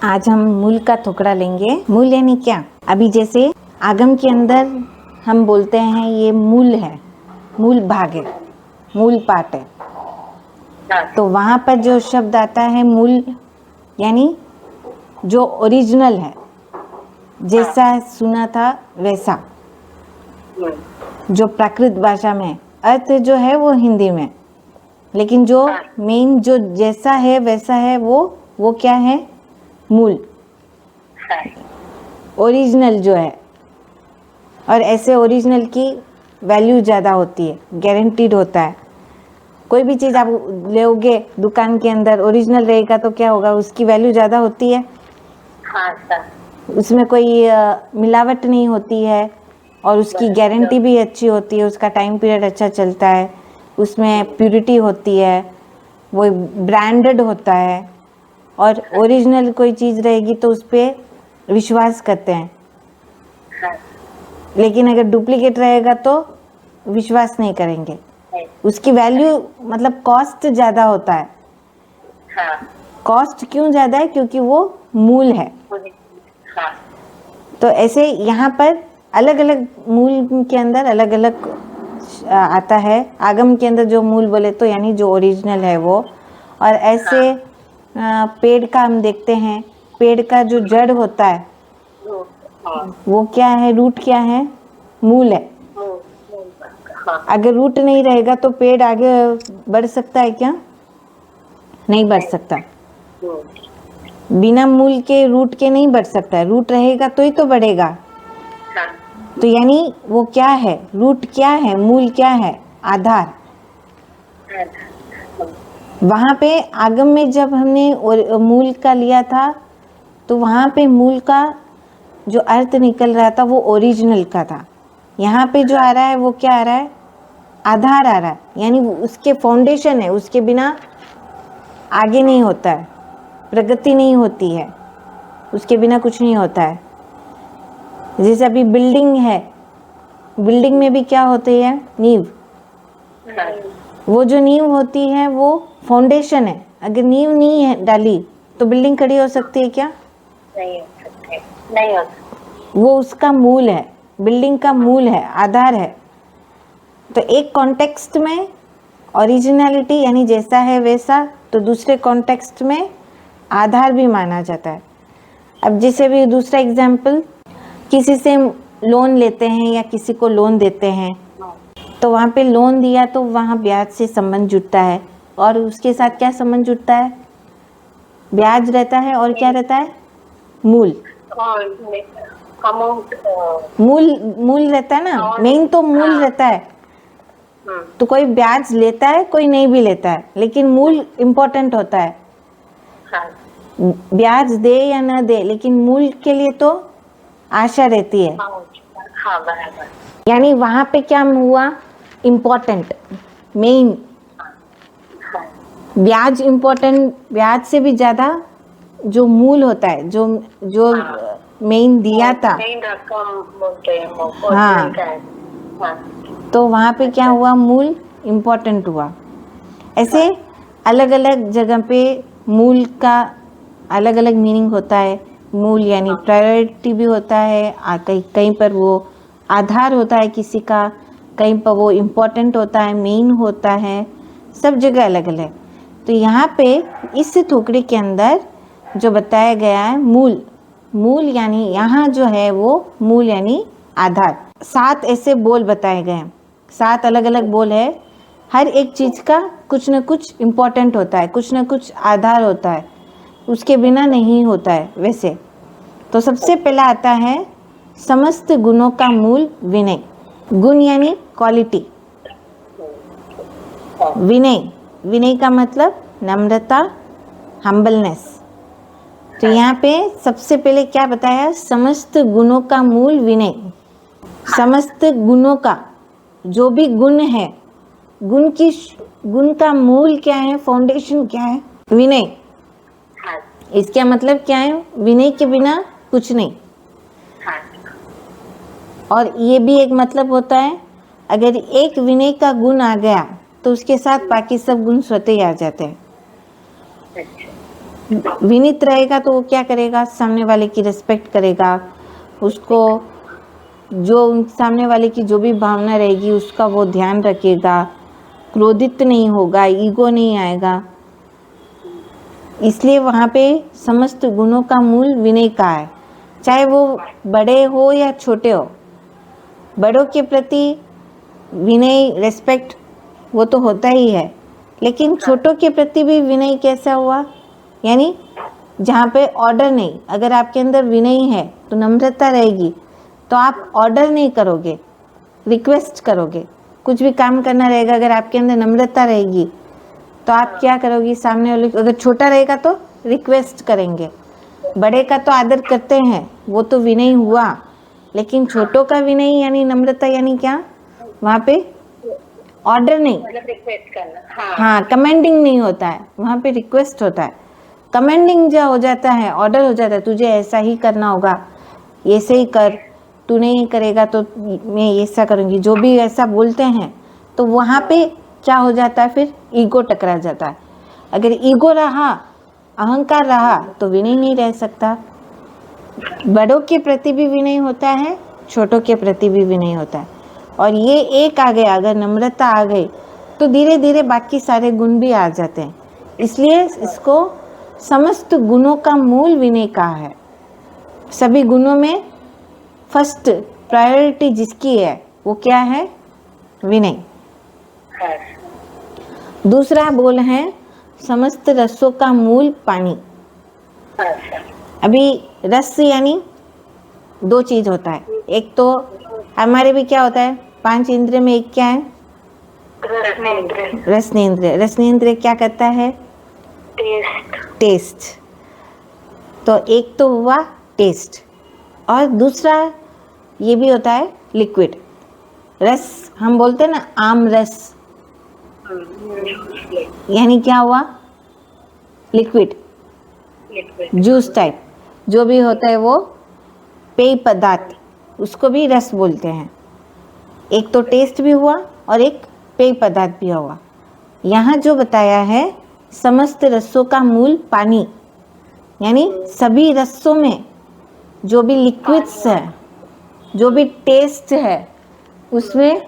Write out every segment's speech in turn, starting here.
आज हम मूल का टुकड़ा लेंगे। मूल यानी क्या? अभी जैसे आगम के अंदर हम बोलते हैं ये मूल है, मूल भाग है, मूल पार्ट है। तो वहाँ पर जो शब्द आता है मूल यानी जो ओरिजिनल है, जैसा सुना था वैसा, जो प्राकृत भाषा में अर्थ जो है वो हिंदी में, लेकिन जो मेन जो जैसा है वैसा है वो क्या है? मूल, ओरिजिनल जो है। और ऐसे ओरिजिनल की वैल्यू ज़्यादा होती है, गारंटीड होता है। कोई भी चीज़ आप लोगे दुकान के अंदर, ओरिजिनल रहेगा तो क्या होगा? उसकी वैल्यू ज़्यादा होती है। हाँ सर। उसमें कोई मिलावट नहीं होती है और उसकी गारंटी भी अच्छी होती है, उसका टाइम पीरियड अच्छा चलता है, उसमें प्यूरिटी होती है, वो ब्रांडेड होता है। और ओरिजिनल कोई चीज़ रहेगी तो उस पर विश्वास करते हैं, लेकिन अगर डुप्लीकेट रहेगा तो विश्वास नहीं करेंगे। उसकी वैल्यू मतलब कॉस्ट ज़्यादा होता है। कॉस्ट क्यों ज़्यादा है? क्योंकि वो मूल है। तो ऐसे यहाँ पर अलग अलग मूल के अंदर अलग अलग आता है। आगम के अंदर जो मूल बोले तो यानी जो ओरिजिनल है वो। और ऐसे पेड़ का हम देखते हैं, पेड़ का जो जड़ होता है वो क्या है? रूट क्या है? मूल है। अगर रूट नहीं रहेगा तो पेड़ आगे बढ़ सकता है क्या? नहीं बढ़ सकता। बिना मूल के रूट के नहीं बढ़ सकता है। रूट रहेगा तो ही तो बढ़ेगा। तो यानी वो क्या है? रूट क्या है? मूल क्या है? आधार। वहाँ पे आगम में जब हमने मूल का लिया था तो वहाँ पे मूल का जो अर्थ निकल रहा था वो ओरिजिनल का था। यहाँ पे जो आ रहा है वो क्या आ रहा है? आधार आ रहा है, यानी उसके फाउंडेशन है, उसके बिना आगे नहीं होता है, प्रगति नहीं होती है, उसके बिना कुछ नहीं होता है। जैसे अभी बिल्डिंग है, बिल्डिंग में भी क्या होती है? नींव। वो जो नींव होती है वो फाउंडेशन है। अगर नींव नहीं है डाली तो बिल्डिंग खड़ी हो सकती है क्या? नहीं हो सकते, नहीं हो सकते। वो उसका मूल है, बिल्डिंग का मूल है, आधार है। तो एक कॉन्टेक्स्ट में ओरिजिनलिटी यानी जैसा है वैसा, तो दूसरे कॉन्टेक्स्ट में आधार भी माना जाता है। अब जैसे भी दूसरा एग्जाम्पल, किसी से लोन लेते हैं या किसी को लोन देते हैं, तो वहाँ पे लोन दिया तो वहाँ ब्याज से संबंध जुड़ता है। और उसके साथ क्या संबंध जुड़ता है? ब्याज रहता है और क्या रहता है? मूल। अमाउंट मूल रहता है ना, मेन तो मूल रहता है। तो कोई ब्याज लेता है, कोई नहीं भी लेता है, लेकिन मूल इम्पोर्टेंट होता है। ब्याज दे या ना दे, लेकिन मूल के लिए तो आशा रहती है। हाँ बराबर। यानी वहां पे क्या हुआ? Important, main. ब्याज इम्पोर्टेंट, ब्याज से भी ज्यादा जो मूल होता है, जो जो मेन दिया था, मेन रकम बोलते हैं। हाँ। तो वहाँ पे क्या हुआ? मूल इम्पोर्टेंट हुआ। ऐसे अलग अलग जगह पे मूल का अलग अलग मीनिंग होता है। मूल यानी प्रायोरिटी भी होता है, कहीं कहीं पर वो आधार होता है किसी का, कहीं पर वो इम्पोर्टेंट होता है, मेन होता है, सब जगह अलग अलग। तो यहाँ पे इस टुकड़े के अंदर जो बताया गया है मूल, मूल यानी यहाँ जो है वो मूल यानी आधार। 7 ऐसे बोल बताए गए हैं, 7 अलग अलग बोल है। हर एक चीज़ का कुछ न कुछ इम्पोर्टेंट होता है, कुछ न कुछ आधार होता है, उसके बिना नहीं होता है वैसे। तो सबसे पहला आता है समस्त गुणों का मूल विनय। गुण यानी क्वालिटी, विनय, विनय का मतलब नम्रता, हम्बलनेस। तो यहाँ पे सबसे पहले क्या बताया? समस्त गुणों का मूल विनय। समस्त गुणों का जो भी गुण है, गुण का मूल क्या है? फाउंडेशन क्या है? विनय। इसका मतलब क्या है? विनय के बिना कुछ नहीं। और ये भी एक मतलब होता है, अगर एक विनय का गुण आ गया तो उसके साथ बाकी सब गुण स्वतः ही आ जाते हैं। विनीत रहेगा तो वो क्या करेगा, सामने वाले की रिस्पेक्ट करेगा, उसको जो सामने वाले की जो भी भावना रहेगी उसका वो ध्यान रखेगा, क्रोधित नहीं होगा, ईगो नहीं आएगा। इसलिए वहाँ पे समस्त गुणों का मूल विनय का है, चाहे वो बड़े हो या छोटे हो। बड़ों के प्रति विनय, रेस्पेक्ट वो तो होता ही है, लेकिन छोटों के प्रति भी विनय कैसा हुआ, यानी जहाँ पे ऑर्डर नहीं, अगर आपके अंदर विनय है तो नम्रता रहेगी, तो आप ऑर्डर नहीं करोगे, रिक्वेस्ट करोगे। कुछ भी काम करना रहेगा, अगर आपके अंदर नम्रता रहेगी तो आप क्या करोगी, सामने वाले, अगर छोटा रहेगा तो रिक्वेस्ट करेंगे, बड़े का तो आदर करते हैं, वो तो विनय हुआ। लेकिन छोटों का विनय यानी नम्रता, यानी क्या, वहाँ पे ऑर्डर नहीं, मतलब रिक्वेस्ट करना। हाँ, कमेंडिंग नहीं होता है, वहाँ पे रिक्वेस्ट होता है। कमेंडिंग जो हो जाता है, ऑर्डर हो जाता है, तुझे ऐसा ही करना होगा, ऐसे ही कर, तू नहीं करेगा तो मैं ऐसा करूँगी, जो भी ऐसा बोलते हैं, तो वहाँ पे क्या हो जाता है, फिर ईगो टकरा जाता है। अगर ईगो रहा, अहंकार रहा, तो विनय नहीं रह सकता। बड़ों के प्रति भी विनय होता है, छोटों के प्रति भी विनय होता है, और ये एक आ गया, अगर नम्रता आ गई तो धीरे धीरे बाकी सारे गुण भी आ जाते हैं। इसलिए इसको समस्त गुणों का मूल विनय का है। सभी गुणों में फर्स्ट प्रायोरिटी जिसकी है वो क्या है, विनय। दूसरा बोल है समस्त रसों का मूल पानी। अभी रस यानी दो चीज होता है, एक तो हमारे भी क्या होता है, 5 इंद्रिय में एक क्या है, रसनेंद्रिय। रसनेंद्रिय क्या करता है, टेस्ट। तो एक तो हुआ टेस्ट, और दूसरा ये भी होता है लिक्विड रस। हम बोलते हैं ना आम रस, यानी क्या हुआ, लिक्विड, जूस टाइप जो भी होता है वो पेय पदार्थ, उसको भी रस बोलते हैं। एक तो टेस्ट भी हुआ और एक पेय पदार्थ भी हुआ। यहाँ जो बताया है समस्त रसों का मूल पानी, यानी सभी रसों में जो भी लिक्विड्स है, जो भी टेस्ट है, उसमें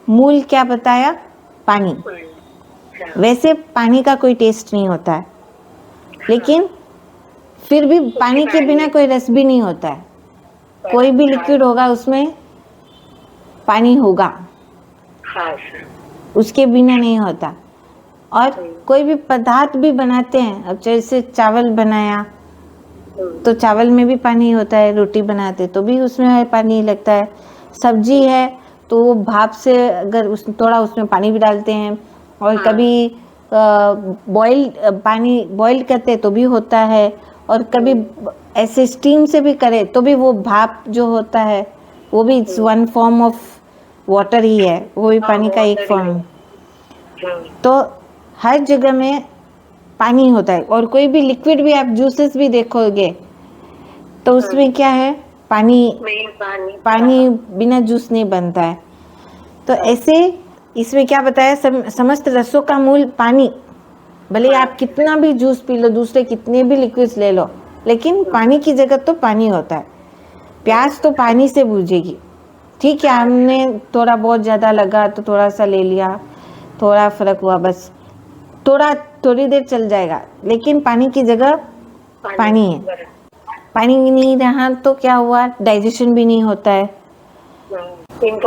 मूल क्या बताया, पानी। वैसे पानी का कोई टेस्ट नहीं होता है, लेकिन फिर भी पानी के बिना कोई रस भी नहीं होता है। कोई भी लिक्विड होगा उसमें पानी होगा, उसके बिना नहीं होता। और कोई भी पदार्थ भी बनाते हैं, अब जैसे चावल बनाया तो चावल में भी पानी होता है, रोटी बनाते तो भी उसमें पानी लगता है, सब्जी है तो वो भाप से अगर थोड़ा उसमें पानी भी डालते हैं, और कभी पानी बॉईल करते तो भी होता है, और कभी ऐसे स्टीम से भी करे तो भी वो भाप जो होता है वो भी it's one form of water ही है, वो भी पानी का एक फॉर्म। तो हर जगह में पानी होता है, और कोई भी लिक्विड भी आप जूसेस भी देखोगे तो उसमें क्या है, पानी बिना जूस नहीं बनता है। तो ऐसे इसमें क्या बताया, समस्त रसों का मूल पानी। भले आप कितना भी जूस पी लो, दूसरे कितने भी लिक्विड्स ले लो, लेकिन पानी की जगह तो पानी होता है। प्यास तो पानी से बुझेगी, ठीक है, हमने थोड़ा बहुत ज़्यादा लगा तो थोड़ा सा ले लिया, थोड़ा फर्क हुआ, बस थोड़ी देर चल जाएगा, लेकिन पानी की जगह पानी है। पानी नहीं रहा तो क्या हुआ, डाइजेशन भी नहीं होता है।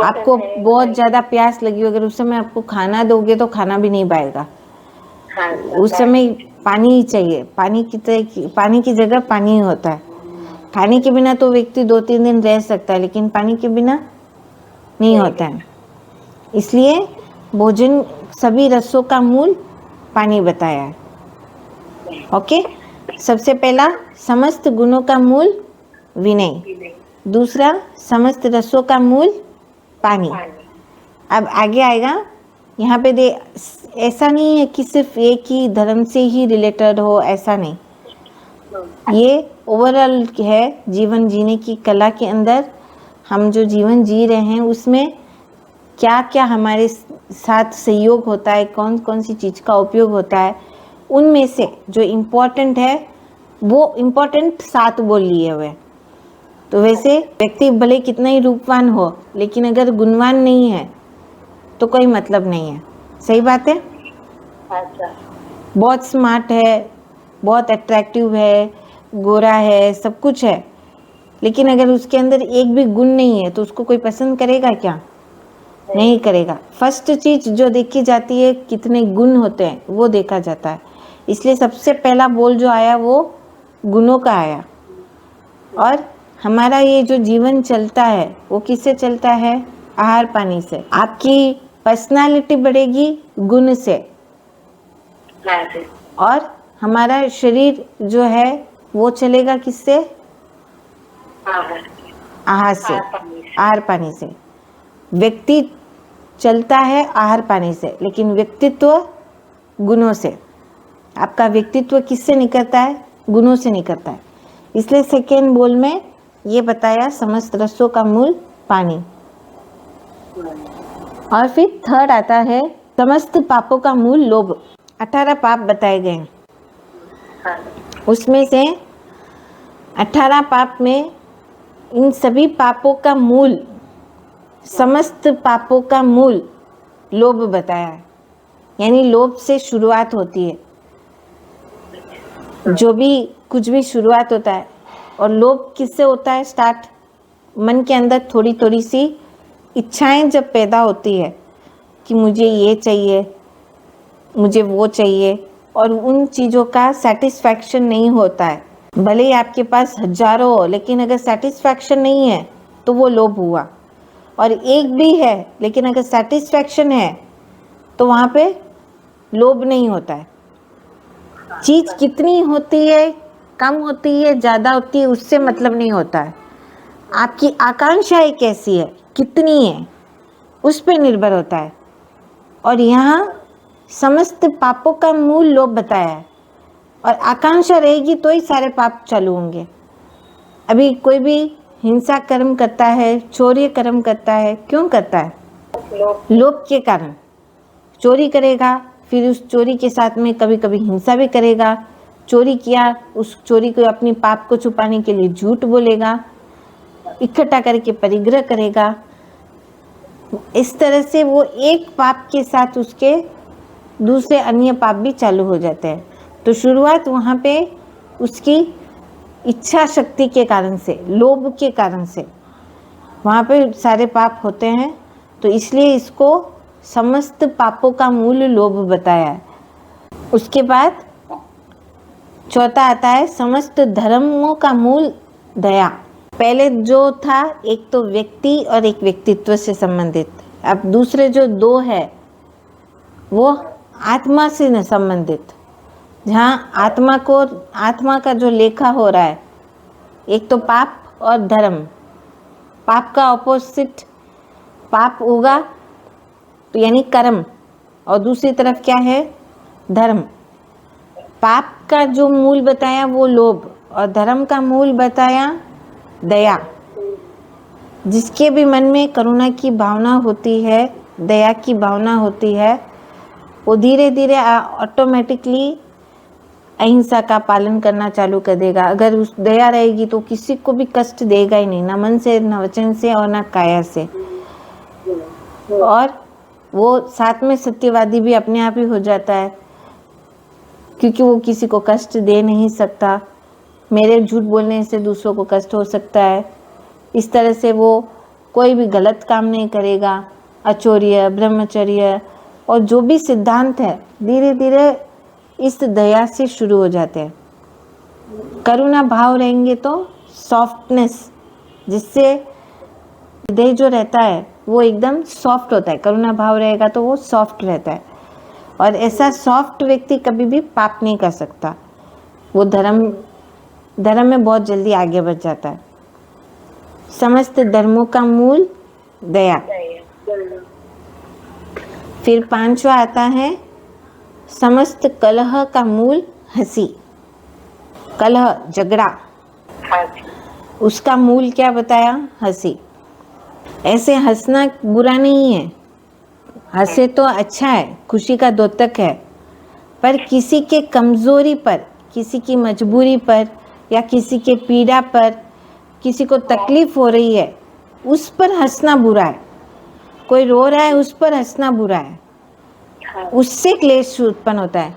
आपको बहुत ज़्यादा प्यास लगी, अगर उस समय आपको खाना दोगे तो खाना भी नहीं पाएगा, उस समय पानी ही चाहिए। पानी की जगह पानी होता है। खाने के बिना तो व्यक्ति 2-3 दिन रह सकता है, लेकिन पानी के बिना नहीं होता है। इसलिए भोजन सभी रसों का मूल पानी बताया है। ओके, सबसे पहला समस्त गुणों का मूल विनय, दूसरा समस्त रसों का मूल पानी। अब आगे आएगा, यहाँ पे ऐसा नहीं है कि सिर्फ एक ही धर्म से ही रिलेटेड हो, ऐसा नहीं, ये ओवरऑल है जीवन जीने की कला के अंदर। हम जो जीवन जी रहे हैं उसमें क्या क्या हमारे साथ सहयोग होता है, कौन कौन सी चीज़ का उपयोग होता है, उनमें से जो इम्पोर्टेंट है वो इम्पोर्टेंट 7 बोल लिए हुए। तो वैसे व्यक्ति भले कितना ही रूपवान हो, लेकिन अगर गुणवान नहीं है तो कोई मतलब नहीं है। सही बात है? अच्छा। बहुत स्मार्ट है, बहुत अट्रैक्टिव है, गोरा है, सब कुछ है, लेकिन अगर उसके अंदर एक भी गुण नहीं है तो उसको कोई पसंद करेगा क्या? नहीं करेगा। फर्स्ट चीज जो देखी जाती है कितने गुण होते हैं वो देखा जाता है। इसलिए सबसे पहला बोल जो आया वो गुणों का आया। और हमारा ये जो जीवन चलता है वो किससे चलता है? आहार पानी से। आपकी पर्सनालिटी बढ़ेगी गुण से, हाँ जी। और हमारा शरीर जो है वो चलेगा किससे? आहार से, आहार पानी से। व्यक्ति चलता है आहार पानी से, लेकिन व्यक्तित्व गुणों से। आपका व्यक्तित्व किससे निकलता है? गुणों से निकलता है। इसलिए सेकेंड बोल में ये बताया समस्त रसों का मूल पानी। और फिर थर्ड आता है समस्त पापों का मूल लोभ। 18 पाप बताए गए हैं। उसमें से 18 पाप में इन सभी पापों का मूल, समस्त पापों का मूल लोभ बताया है। यानी लोभ से शुरुआत होती है। जो भी कुछ भी शुरुआत होता है, और लोभ किससे होता है स्टार्ट? मन के अंदर थोड़ी थोड़ी सी इच्छाएं जब पैदा होती है कि मुझे ये चाहिए, मुझे वो चाहिए, और उन चीज़ों का सेटिस्फैक्शन नहीं होता है। भले ही आपके पास हजारों हो, लेकिन अगर सेटिस्फैक्शन नहीं है तो वो लोभ हुआ। और एक भी है लेकिन अगर सेटिस्फैक्शन है तो वहाँ पे लोभ नहीं होता है। चीज़ कितनी होती है, कम होती है, ज़्यादा होती है, उससे मतलब नहीं होता है। आपकी आकांक्षाएं कैसी है, कितनी है, उस पर निर्भर होता है। और यहाँ समस्त पापों का मूल लोभ बताया है। और आकांक्षा रहेगी तो ही सारे पाप चालू होंगे। अभी कोई भी हिंसा कर्म करता है, चोरी कर्म करता है, क्यों करता है? लोभ के कारण। चोरी करेगा, फिर उस चोरी के साथ में कभी कभी हिंसा भी करेगा। चोरी किया, उस चोरी को अपनी पाप को छुपाने के लिए झूठ बोलेगा, इकट्ठा करके परिग्रह करेगा। इस तरह से वो एक पाप के साथ उसके दूसरे अन्य पाप भी चालू हो जाते हैं। तो शुरुआत वहाँ पे उसकी इच्छा शक्ति के कारण से, लोभ के कारण से वहाँ पे सारे पाप होते हैं। तो इसलिए इसको समस्त पापों का मूल लोभ बताया है। उसके बाद चौथा आता है समस्त धर्मों का मूल दया। पहले जो था एक तो व्यक्ति और एक व्यक्तित्व से संबंधित, अब दूसरे जो दो है वो आत्मा से संबंधित, जहाँ आत्मा का जो लेखा हो रहा है। एक तो पाप और धर्म। पाप का ऑपोजिट पाप होगा तो यानी कर्म, और दूसरी तरफ क्या है? धर्म। पाप का जो मूल बताया वो लोभ, और धर्म का मूल बताया दया। जिसके भी मन में करुणा की भावना होती है, दया की भावना होती है, वो धीरे धीरे ऑटोमेटिकली अहिंसा का पालन करना चालू कर देगा। अगर उस दया रहेगी तो किसी को भी कष्ट देगा ही नहीं, ना मन से, ना वचन से, और ना काया से। और वो साथ में सत्यवादी भी अपने आप ही हो जाता है, क्योंकि वो किसी को कष्ट दे नहीं सकता। मेरे झूठ बोलने से दूसरों को कष्ट हो सकता है, इस तरह से वो कोई भी गलत काम नहीं करेगा। अचौर्य, ब्रह्मचर्य और जो भी सिद्धांत है धीरे धीरे इस दया से शुरू हो जाते हैं। करुणा भाव रहेंगे तो सॉफ्टनेस, जिससे हृदय जो रहता है वो एकदम सॉफ्ट होता है। करुणा भाव रहेगा तो वो सॉफ्ट रहता है, और ऐसा सॉफ्ट व्यक्ति कभी भी पाप नहीं कर सकता। वो धर्म में बहुत जल्दी आगे बढ़ जाता है। समस्त धर्मों का मूल दया। फिर पांचवा आता है समस्त कलह का मूल हंसी। कलह, झगड़ा, उसका मूल क्या बताया? हंसी। ऐसे हंसना बुरा नहीं है, हंसे तो अच्छा है, खुशी का द्योतक है, पर किसी के कमज़ोरी पर, किसी की मजबूरी पर या किसी के पीड़ा पर, किसी को तकलीफ हो रही है, उस पर हंसना बुरा है। कोई रो रहा है, उस पर हंसना बुरा है, हाँ, उससे क्लेश उत्पन्न होता है।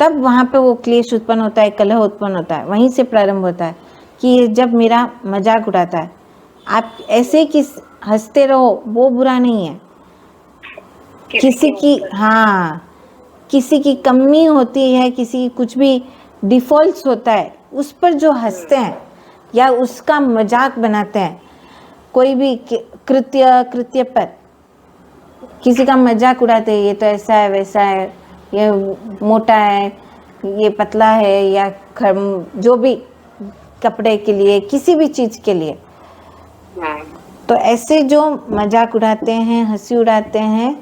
तब वहाँ पे वो क्लेश उत्पन्न होता है, कलह उत्पन्न होता है, वहीं से प्रारंभ होता है कि ये जब मेरा मजाक उड़ाता है। आप ऐसे किस हंसते रहो, वो बुरा नहीं है। किसी की, हाँ, किसी की कमी होती है, किसी की कुछ भी डिफॉल्ट्स होता है, उस पर जो हंसते हैं या उसका मजाक बनाते हैं, कोई भी कृत्य पर किसी का मजाक उड़ाते हैं, ये तो ऐसा है, वैसा है, ये मोटा है, ये पतला है, या जो भी कपड़े के लिए, किसी भी चीज़ के लिए, तो ऐसे जो मजाक उड़ाते हैं, हंसी उड़ाते हैं,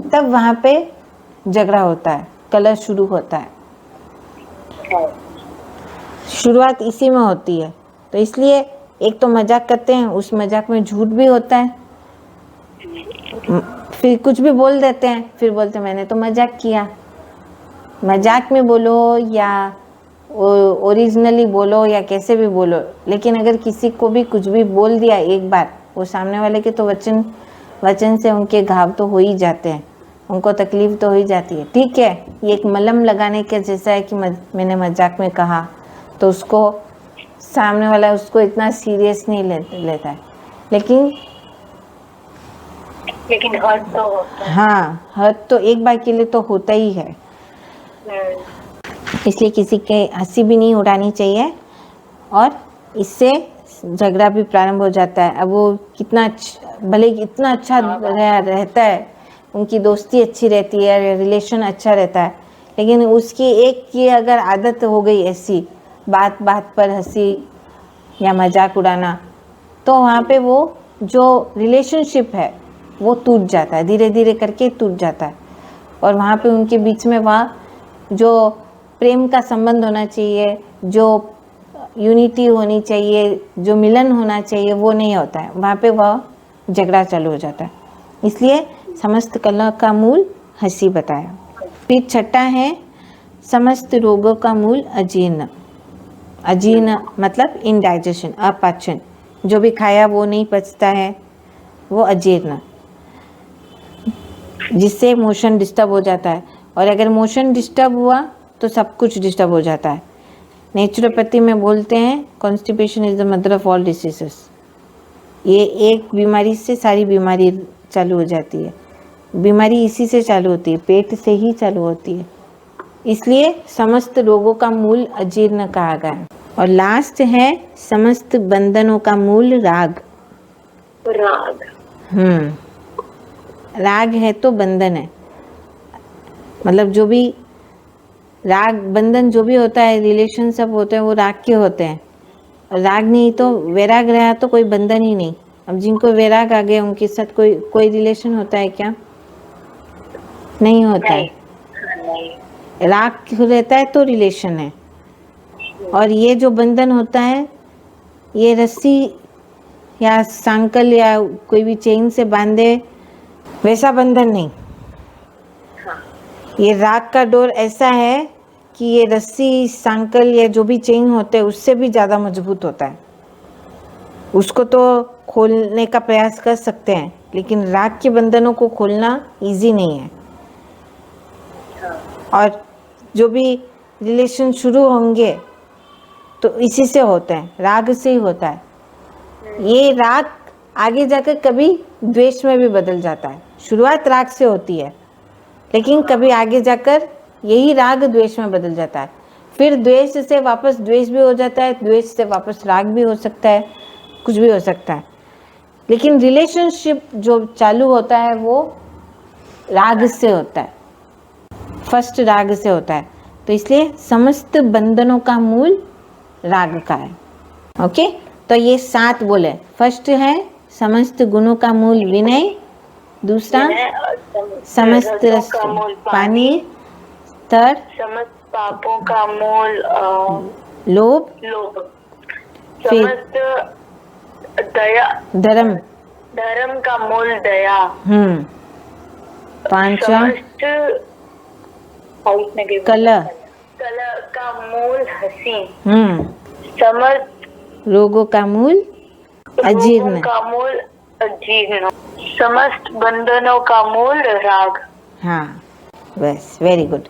तब वहाँ पे झगड़ा होता है, कलह शुरू होता है। शुरुआत इसी में होती है। तो इसलिए एक तो मजाक करते हैं, उस मजाक में झूठ भी होता है, फिर कुछ भी बोल देते हैं, फिर बोलते हैं मैंने तो मजाक किया। मजाक में बोलो या ओरिजिनली बोलो या कैसे भी बोलो, लेकिन अगर किसी को भी कुछ भी बोल दिया एक बार, वो सामने वाले के तो वचन से उनके घाव तो हो ही जाते हैं, उनको तकलीफ तो हो ही जाती है। ठीक है, ये एक मलहम लगाने के जैसा है कि मैंने मजाक में कहा, तो उसको सामने वाला उसको इतना सीरियस नहीं लेता है, लेकिन हर्ट तो होता है। हाँ, हर्ट तो एक बार के लिए तो होता ही है। इसलिए किसी के हंसी भी नहीं उड़ानी चाहिए, और इससे झगड़ा भी प्रारंभ हो जाता है। अब वो कितना भले इतना अच्छा रहता है, उनकी दोस्ती अच्छी रहती है, रिलेशन अच्छा रहता है, लेकिन उसकी एक की अगर आदत हो गई ऐसी बात बात पर हंसी या मजाक उड़ाना, तो वहाँ पे वो जो रिलेशनशिप है वो टूट जाता है, धीरे धीरे करके टूट जाता है। और वहाँ पे उनके बीच में वहाँ जो प्रेम का संबंध होना चाहिए, जो यूनिटी होनी चाहिए, जो मिलन होना चाहिए, वो नहीं होता है, वहाँ पे वह झगड़ा चालू हो जाता है। इसलिए समस्त कलह का मूल हंसी बताया। फिर छठा है समस्त रोगों का मूल अजीर्ण। अजीर्ण मतलब इनडाइजेशन, अपाचन, जो भी खाया वो नहीं पचता है, वो अजीर्ण, जिससे मोशन डिस्टर्ब हो जाता है। और अगर मोशन डिस्टर्ब हुआ तो सब कुछ डिस्टर्ब हो जाता है। नेचुरोपैथी में बोलते हैं constipation is the mother of all diseases. ये एक बीमारी से सारी बीमारी चालू हो जाती है। बीमारी इसी से चालू होती है, पेट से ही चालू होती है। इसलिए समस्त रोगों का मूल अजीर्ण कहा गया है। और लास्ट है समस्त बंधनों का मूल राग। राग है तो बंधन है, मतलब जो भी राग बंधन जो भी होता है, रिलेशन सब होते हैं, वो राग के होते हैं। और राग नहीं तो वैराग रहा तो कोई बंधन ही नहीं। अब जिनको वैराग आ गया उनके साथ कोई रिलेशन होता है क्या? नहीं होता है। राग रहता है तो रिलेशन है। और ये जो बंधन होता है, ये रस्सी या सांकल या कोई भी चेन से बांधे वैसा बंधन नहीं। ये राग का डोर ऐसा है कि ये रस्सी, सांकल या जो भी चेन होते हैं उससे भी ज़्यादा मजबूत होता है। उसको तो खोलने का प्रयास कर सकते हैं, लेकिन राग के बंधनों को खोलना इजी नहीं है। और जो भी रिलेशन शुरू होंगे तो इसी से होते हैं, राग से ही होता है। ये राग आगे जाकर कभी द्वेष में भी बदल जाता है। शुरुआत राग से होती है, लेकिन कभी आगे जाकर यही राग द्वेष में बदल जाता है। फिर द्वेष से वापस द्वेष भी हो जाता है, द्वेष से वापस राग भी हो सकता है, कुछ भी हो सकता है। लेकिन रिलेशनशिप जो चालू होता है वो राग से होता है, फर्स्ट राग से होता है। तो इसलिए समस्त बंधनों का मूल राग का है। ओके, तो ये 7 बोले। फर्स्ट है समस्त गुणों का मूल विनय, दूसरा समस्त रस पानी, थर्ड समस्त पापों का मूल लोभ, समस्त दया, धर्म का मूल दया, पांचवा हाइट में भी कलह कलह का मूल हंसी, समस्त रोगों का मूल रोगों अजीर्ण। का मूल अजीर्ण, समस्त बंधनों का मूल राग। हाँ बस वेरी गुड।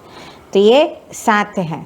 तो ये 7 है।